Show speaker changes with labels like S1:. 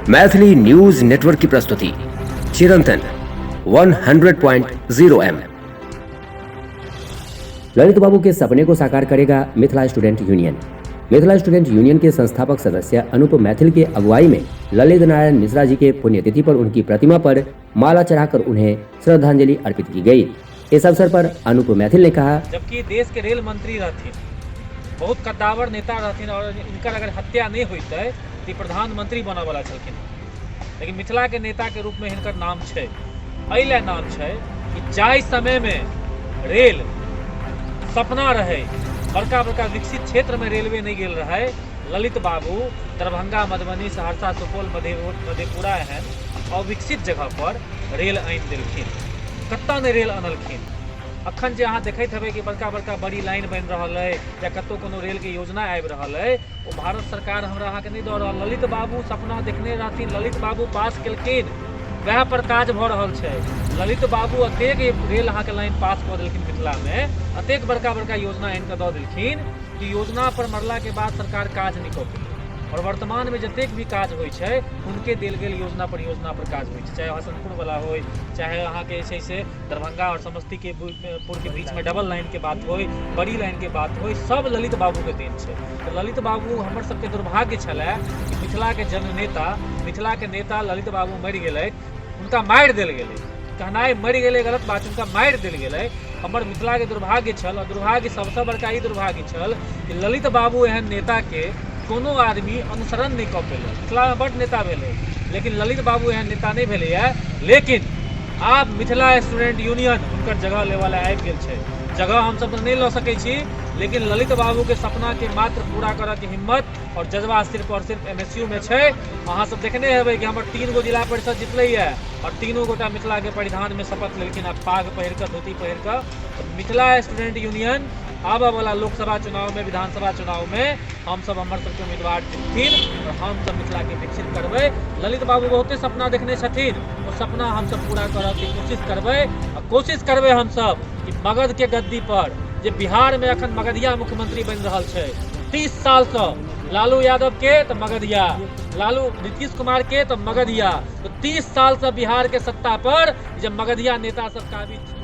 S1: Maithili news network की प्रस्तुति चिरंतन 100.0 M. Lalit बाबू के सपने को साकार करेगा Mithila student union. Mithila student union के संस्थापक सदस्य अनूप मैथिल के अगुवाई में ललित नारायण मिश्रा जी के पुण्यतिथि पर उनकी प्रतिमा पर माला चढ़ाकर उन्हें श्रद्धांजलि अर्पित की गई। इस अवसर पर अनूप मैथिल ने कहा,
S2: जबकि देश के रेल मंत्री रहथिन, बहुत कद्दावर नेता रहथिन और इनकर अगर हत्या नहीं होते तो प्रधानमंत्री बना वाला छलखिन, लेकिन मिथिला के नेता के रूप में हिनकर नाम है। अइले नाम है कि जाहि समय में रेल सपना रहे, बड़का बड़का विकसित क्षेत्र में रेलवे नहीं गेल रहे, ललित बाबू दरभंगा, मधुबनी, सहरसा, सुपौल, मधेपुरा एहन अविकसित जगह पर रेल आनि देलखिन। कत्ता ने रेल अनलखिन। अखन जे अहाँ देखैत हेबै कि बड़का बड़का बड़ी लाइन बनि रहल है या कतौ कोनो रेल के योजना आबि रहल है, वो भारत सरकार हमरा अहाँके नहीं दऽ रहल। ललित बाबू सपना देखने रहथिन, ललित बाबू पास केलखिन, वएह पर काज भऽ रहल छै। ललित बाबू अतेक रेल अहाँके लाइन पास कऽ देलखिन मिथिला में, अतेक बड़का बड़का योजना आनि कऽ दऽ देलखिन कि योजना पर मरला के बाद सरकार काज नहीं कऽ पेलि। और वर्तमान में जतेक भी काज होइ छै उनके देल गेल योजना पर काज होइ छै, चाहे हसनपुर वाला हो, चाहे अहाँ के छै से दरभंगा और समस्तीपुर के बीच में डबल लाइन के बात हो, बड़ी लाइन के बात हो, सब ललित बाबू के देन छै। तो ललित बाबू हमर सबके दुर्भाग्य छलै कि मिथिला के जननेता, मिथिला के नेता ललित बाबू मरि गेलै, उनका मारि देल गेलै। कहनाइ मरि गेलै गलत बात, उनका मारि देल गेलै। हमर मिथिला के दुर्भाग्य छल, और दुर्भाग्य सबसे बड़का ई दुर्भाग्य छल कि ललित बाबू एहन नेता के कोनो आदमी अनुसरण नहीं कऽ पेलै। मिथिला में बड़ नेता भेलै, लेकिन ललित बाबू एहन नेता नहीं भेलै है। लेकिन आब मिथिला स्टूडेंट यूनियन उनकर जगह लेवल आबि गेल छै। जगह हम सब नहीं लऽ सकै छी, लेकिन ललित बाबू के सपना के मात्र पूरा करऽ के हिम्मत और जज्बा सिर्फ और सिर्फ MSU में छै। अहाँ सब देखने हेबै कि हमर 3 गो जिला परिषद जितलै है और तीनों गोटा मिथिला के परिधान में शपथ लेलखिन, पाग पहिर कऽ, धोती पहिर कऽ। मिथिला स्टूडेंट यूनियन आबऽ वाला लोकसभा चुनाव में, विधानसभा चुनाव में हम सब हमर सबके उम्मीदवार जितथिन और हम सब मिथिला के विकसित करबै। ललित बाबू बहुते सपना देखने छथिन, वो सपना हम सब पूरा करऽ के कोशिश करबै। और कोशिश करबै हम सब कि मगध के गद्दी पर, जे बिहार में अखन मगधिया मुख्यमंत्री बनि रहल छै 30 साल से, लालू यादव के तो मगधिया, लालू नीतीश कुमार के तो मगधिया, तो 30 साल से बिहार के सत्ता पर जब मगधिया नेता सब काबिज